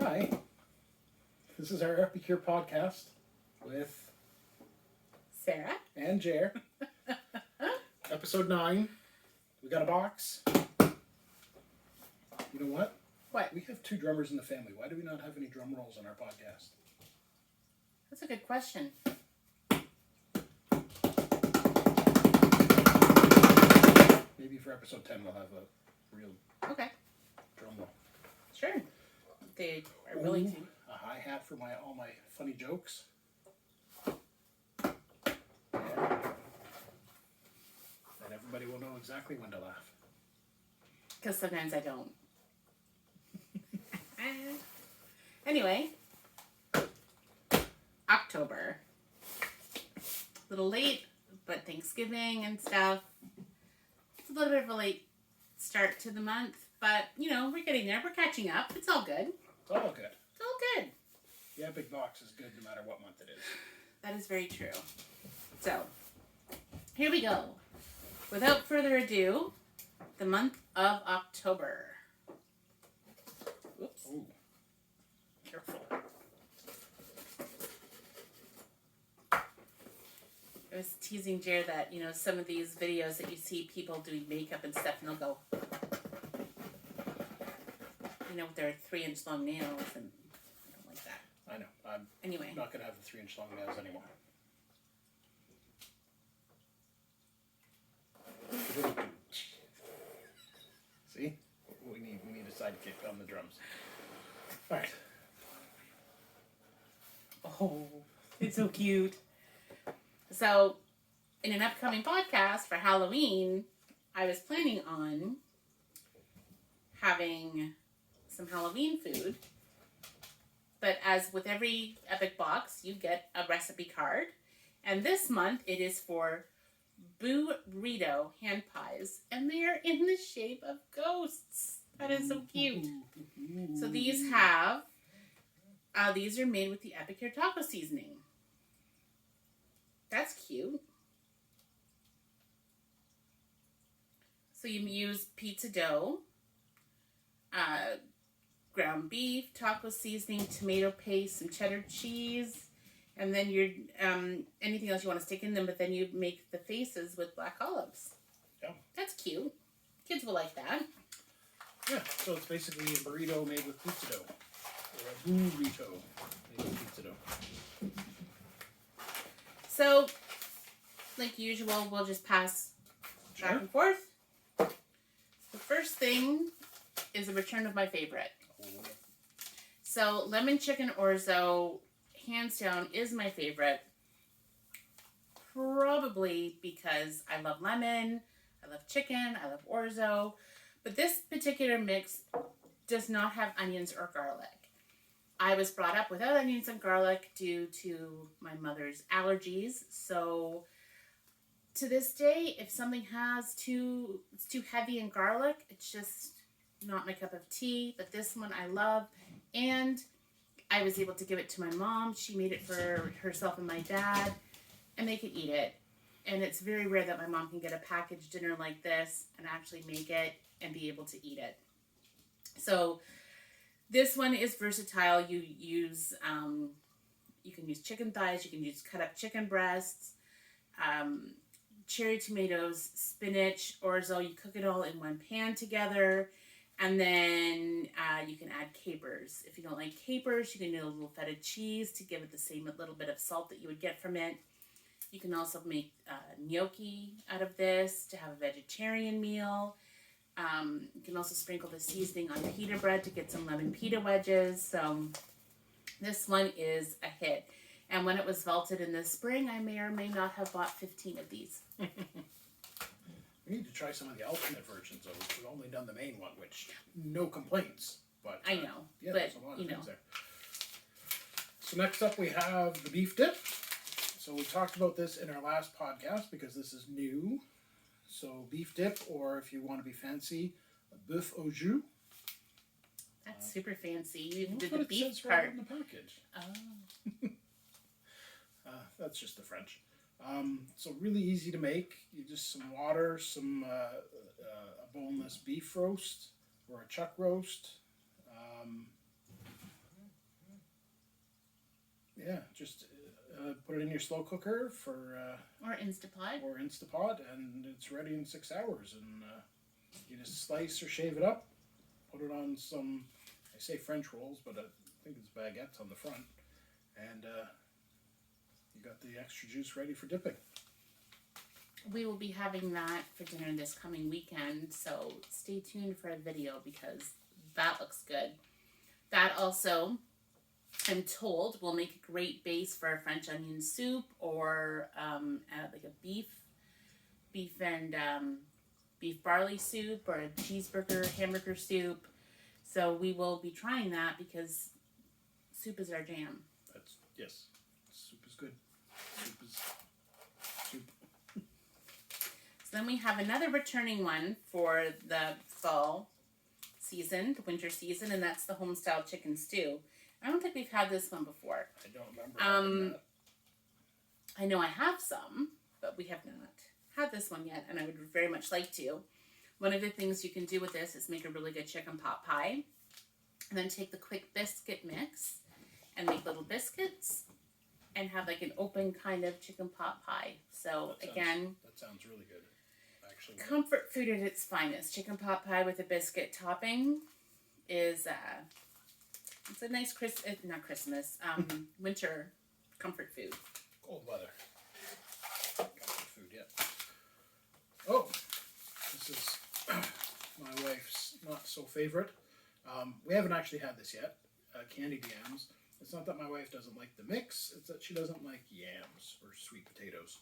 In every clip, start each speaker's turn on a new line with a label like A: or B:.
A: Hi. This is our Epicure podcast with
B: Sarah
A: and Jer. Episode 9. We got a box. You know what?
B: What?
A: We have 2 drummers in the family. Why do we not have any drum rolls on our podcast?
B: That's a good question.
A: Maybe for episode 10 we'll have a real
B: Okay.
A: drum roll.
B: Sure. They are willing to.
A: A hi-hat for all my funny jokes. And then everybody will know exactly when to laugh.
B: Because sometimes I don't. Anyway. October. A little late, but Thanksgiving and stuff. It's a little bit of a late start to the month. But, you know, we're getting there. We're catching up. It's all good.
A: It's all good.
B: It's all good.
A: The Epic box is good no matter what month it is.
B: That is very true. So, here we go. Without further ado, the month of October. Oops.
A: Ooh. Careful.
B: I was teasing Jer that, you know, some of these videos that you see people doing makeup and stuff, and they'll go, you know, with their 3-inch long nails, and I don't like that.
A: I know. I'm
B: Anyway.
A: not going to have the 3-inch long nails anymore. See? We need a sidekick on the drums. All right.
B: Oh, it's so cute. So, in an upcoming podcast for Halloween, I was planning on having some Halloween food. But as with every Epic box, you get a recipe card. And this month, it is for burrito hand pies. And they are in the shape of ghosts. That is so cute. So these have, these are made with the Epicure taco seasoning. That's cute. So you use pizza dough, ground beef, taco seasoning, tomato paste, some cheddar cheese, and then you're anything else you want to stick in them, but then you make the faces with black olives.
A: Yeah.
B: That's cute. Kids will like that.
A: Yeah, so it's basically a burrito made with pizza dough. Or a burrito made with pizza dough.
B: So, like usual, we'll just pass back and forth. The first thing is a return of my favorite. So, lemon chicken orzo, hands down, is my favorite. Probably because I love lemon, I love chicken, I love orzo. But this particular mix does not have onions or garlic. I was brought up without onions and garlic due to my mother's allergies. So to this day, if something it's too heavy in garlic, it's just not my cup of tea. But this one I love. And I was able to give it to my mom. She made it for herself and my dad. And they could eat it. And it's very rare that my mom can get a packaged dinner like this and actually make it and be able to eat it. So this one is versatile. You can use chicken thighs, you can use cut up chicken breasts, cherry tomatoes, spinach, orzo. You cook it all in one pan together, and then you can add capers. If you don't like capers, you can do a little feta cheese to give it the same little bit of salt that you would get from it. You can also make gnocchi out of this to have a vegetarian meal. You can also sprinkle the seasoning on pita bread to get some lemon pita wedges. So this one is a hit. And when it was vaulted in the spring, I may or may not have bought 15 of these.
A: We need to try some of the alternate versions of it. We've only done the main one, which no complaints. But
B: I know,
A: yeah,
B: but
A: there's a lot of
B: you know.
A: things there. So next up we have the beef dip. So we talked about this in our last podcast because this is new. So beef dip, or if you want to be fancy, a bœuf au jus.
B: That's super fancy. You
A: That's
B: did
A: what
B: the
A: it
B: beef
A: says
B: part.
A: right on the package.
B: Oh.
A: That's just the French. So really easy to make. You just some water, some a boneless beef roast or a chuck roast, Yeah, just put it in your slow cooker for
B: Or Instapot.
A: or Instapot, and it's ready in 6 hours. And you just slice or shave it up, put it on some, I say French rolls, but I think it's baguettes on the front, and you got the extra juice ready for dipping.
B: We will be having that for dinner this coming weekend, so stay tuned for a video because that looks good. That also, I'm told, will make a great base for a French onion soup or like a beef and beef barley soup or a cheeseburger, hamburger soup. So we will be trying that because soup is our jam.
A: Yes, soup is good. Soup is soup.
B: So then we have another returning one for the fall season, the winter season, and that's the homestyle chicken stew. I don't think we've had this one before.
A: I don't remember having that.
B: I know I have some, but we have not had this one yet, and I would very much like to. One of the things you can do with this is make a really good chicken pot pie, and then take the quick biscuit mix and make little biscuits and have like an open kind of chicken pot pie. So
A: That sounds really good. Actually,
B: comfort food at its finest. Chicken pot pie with a biscuit topping is it's a nice not Christmas, winter comfort food.
A: cold weather. Got good food yet. Oh, this is my wife's not so favorite. We haven't actually had this yet. Candied yams. It's not that my wife doesn't like the mix, it's that she doesn't like yams or sweet potatoes.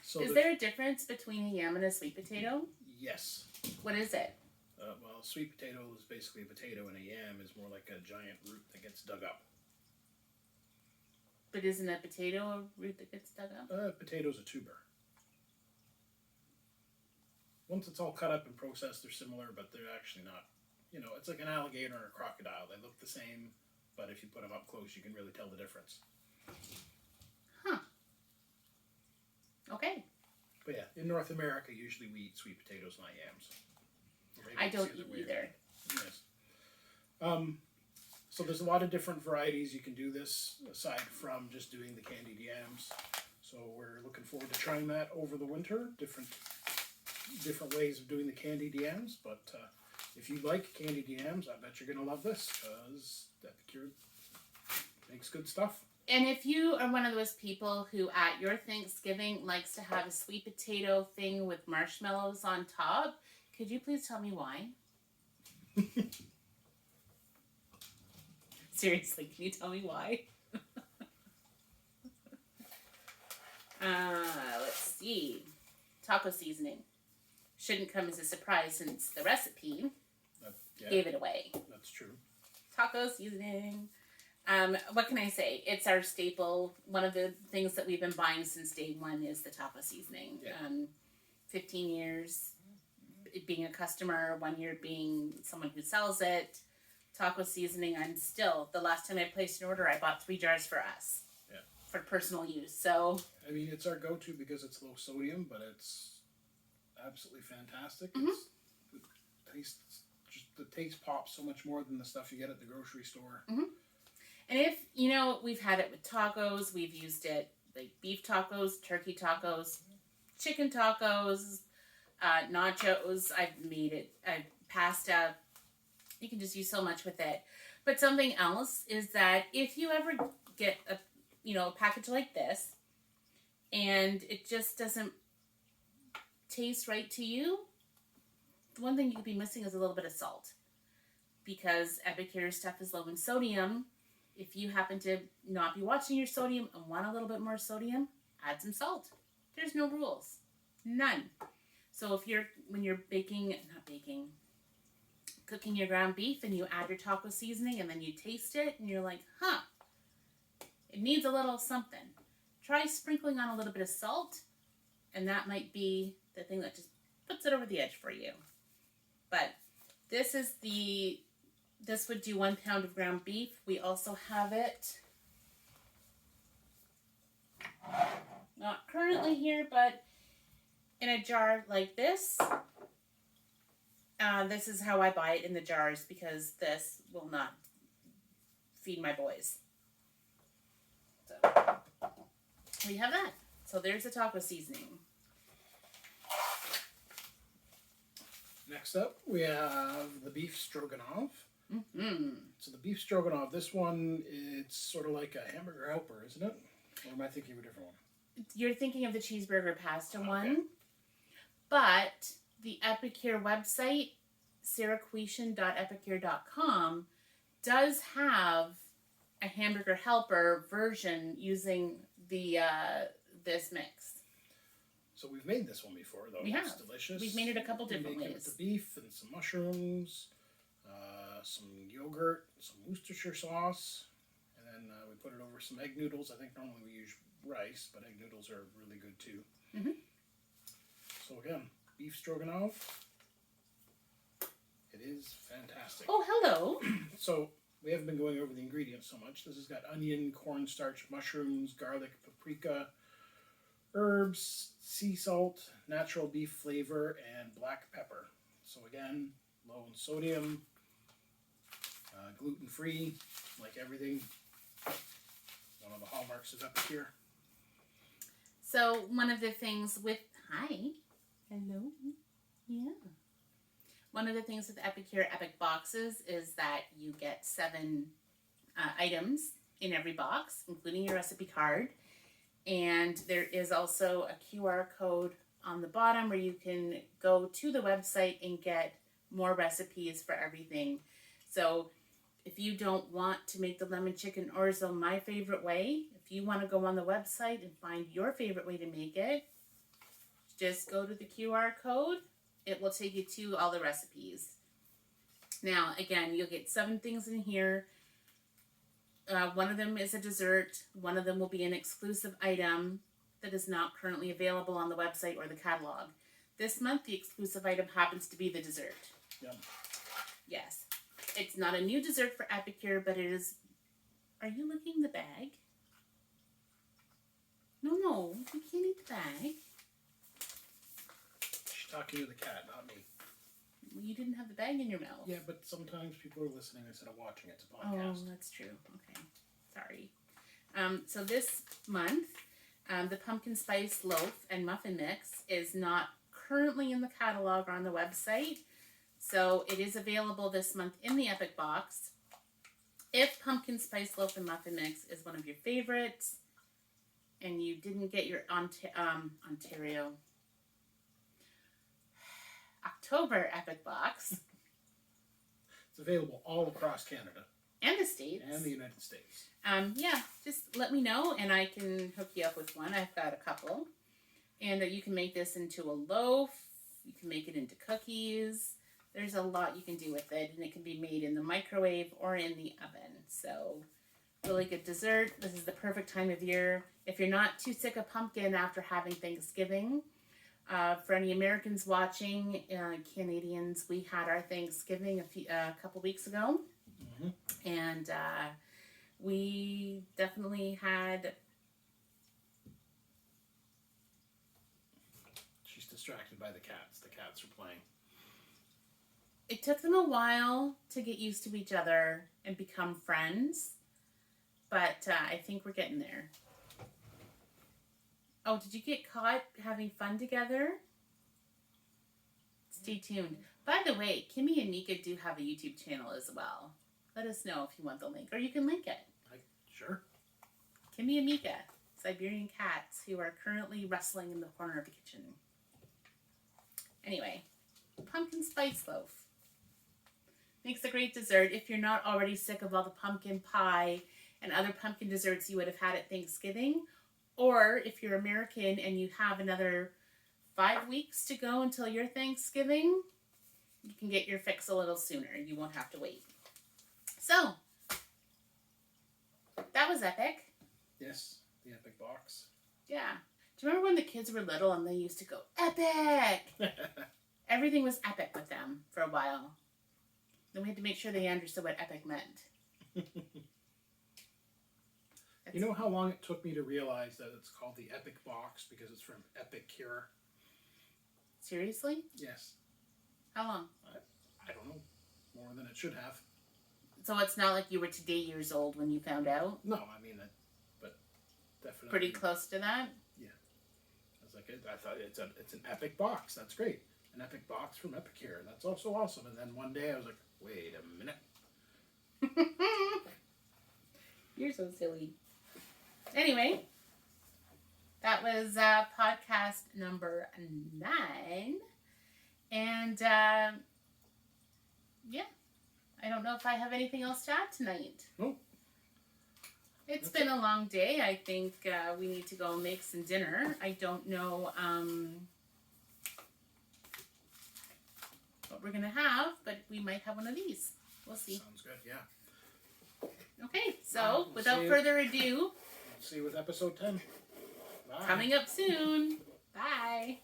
A: So
B: Is there a difference between a yam and a sweet potato?
A: Yes.
B: What is it?
A: Well, a sweet potato is basically a potato, and a yam is more like a giant root that gets dug up.
B: But isn't a potato a root that gets dug up?
A: Potato's a tuber. Once it's all cut up and processed, they're similar, but they're actually not. You know, it's like an alligator or a crocodile. They look the same, but if you put them up close, you can really tell the difference.
B: Huh. Okay.
A: But yeah, in North America, usually we eat sweet potatoes, not yams.
B: I don't eat either.
A: Yes. So there's a lot of different varieties you can do this, aside from just doing the candied yams. So we're looking forward to trying that over the winter, different ways of doing the candied yams. But if you like candied yams, I bet you're going to love this, because Epicure makes good stuff.
B: And if you are one of those people who at your Thanksgiving likes to have a sweet potato thing with marshmallows on top, could you please tell me why? Seriously, can you tell me why? Let's see. Taco seasoning. Shouldn't come as a surprise since the recipe gave it away.
A: That's true.
B: Taco seasoning. What can I say? It's our staple. One of the things that we've been buying since day one is the taco seasoning.
A: Yeah.
B: 15 years being a customer, 1 year being someone who sells it. Taco seasoning, the last time I placed an order, I bought 3 jars for us.
A: Yeah.
B: For personal use. So,
A: I mean, it's our go-to because it's low sodium, but it's absolutely fantastic.
B: Mm-hmm.
A: The taste pops so much more than the stuff you get at the grocery store.
B: Mm-hmm. And if, we've had it with tacos, we've used it like beef tacos, turkey tacos, chicken tacos, nachos, pasta. You can just use so much with it. But something else is that if you ever get a package like this and it just doesn't taste right to you, the one thing you could be missing is a little bit of salt. Because Epicure stuff is low in sodium. If you happen to not be watching your sodium and want a little bit more sodium, add some salt. There's no rules. None. So when you're cooking your ground beef and you add your taco seasoning and then you taste it and you're like, it needs a little something. Try sprinkling on a little bit of salt, and that might be the thing that just puts it over the edge for you. But this would do 1 pound of ground beef. We also have it, not currently here, but in a jar like this. This is how I buy it in the jars because this will not feed my boys. So we have that. So there's the taco seasoning.
A: Next up, we have the beef stroganoff.
B: Mm-hmm.
A: So the beef stroganoff, this one, it's sort of like a hamburger helper, isn't it? Or am I thinking of a different one?
B: You're thinking of the cheeseburger pasta
A: Okay.
B: one. But the Epicure website, sarahquestion.epicure.com, does have a hamburger helper version using the this mix.
A: So we've made this one before, though.
B: We have.
A: It's delicious.
B: We've made it a couple
A: We
B: different
A: make it
B: ways.
A: with the beef and some mushrooms, some yogurt, some Worcestershire sauce, and then we put it over some egg noodles. I think normally we use rice, but egg noodles are really good too.
B: Mm-hmm.
A: So again, beef stroganoff. It is fantastic.
B: Oh, hello.
A: So we haven't been going over the ingredients so much. This has got onion, cornstarch, mushrooms, garlic, paprika, herbs, sea salt, natural beef flavor, and black pepper. So again, low in sodium, gluten-free, like everything. One of the hallmarks of Epicure.
B: So one of the things with hello, yeah. One of the things with Epicure Epic boxes is that you get 7 items in every box, including your recipe card. And there is also a QR code on the bottom where you can go to the website and get more recipes for everything. So if you don't want to make the lemon chicken orzo my favorite way, if you want to go on the website and find your favorite way to make it, just go to the QR code. It will take you to all the recipes. Now, again, you'll get 7 things in here. One of them is a dessert. One of them will be an exclusive item that is not currently available on the website or the catalog. This month, the exclusive item happens to be the dessert.
A: Yum.
B: Yes. It's not a new dessert for Epicure, but it is... Are you licking the bag? No, you can't eat the bag.
A: She's talking to the cat, not me.
B: You didn't have the bag in your mouth.
A: Yeah, but sometimes people are listening instead of watching. It's a
B: Oh,
A: podcast.
B: that's true. Okay. Sorry. So this month, the pumpkin spice loaf and muffin mix is not currently in the catalog or on the website. So it is available this month in the Epic box. If pumpkin spice loaf and muffin mix is one of your favorites and you didn't get your October Epic box
A: It's available all across Canada
B: and the States.
A: and the United States.
B: Yeah, just let me know and I can hook you up with one. I've got a couple. And you can make this into a loaf. You can make it into cookies. There's a lot you can do with it. And it can be made in the microwave or in the oven. So, really good dessert. This is the perfect time of year. If you're not too sick of pumpkin after having Thanksgiving, for any Americans watching, Canadians, we had our Thanksgiving a couple weeks ago.
A: Mm-hmm.
B: And we definitely had...
A: She's distracted by the cats. The cats are playing.
B: It took them a while to get used to each other and become friends. But I think we're getting there. Oh, did you get caught having fun together? Stay tuned. By the way, Kimi and Mika do have a YouTube channel as well. Let us know if you want the link. Or you can link it.
A: Sure.
B: Kimi and Mika, Siberian cats who are currently wrestling in the corner of the kitchen. Anyway, pumpkin spice loaf. Makes a great dessert if you're not already sick of all the pumpkin pie and other pumpkin desserts you would have had at Thanksgiving. Or if you're American and you have another 5 weeks to go until your Thanksgiving, you can get your fix a little sooner. You won't have to wait. So, that was epic.
A: Yes, the Epic box.
B: Yeah. Do you remember when the kids were little and they used to go, epic? Everything was epic with them for a while. Then we had to make sure they understood what epic meant.
A: You know how long it took me to realize that it's called the Epic box because it's from Epicure?
B: Seriously?
A: Yes.
B: How long?
A: I don't know. More than it should have.
B: So it's not like you were today years old when you found out?
A: No, I mean, but definitely.
B: Pretty close to that.
A: I was like, I thought it's an epic box. That's great. An epic box from Epicure. That's also awesome. And then one day I was like, wait a minute.
B: You're so silly. Anyway, that was podcast number 9. And yeah, I don't know if I have anything else to add tonight.
A: Nope.
B: It's been a long day. I think we need to go make some dinner. I don't know what we're going to have, but we might have one of these. We'll see.
A: Sounds good, yeah.
B: Okay, so without further ado,
A: See you with episode 10. Bye.
B: coming up soon. Bye.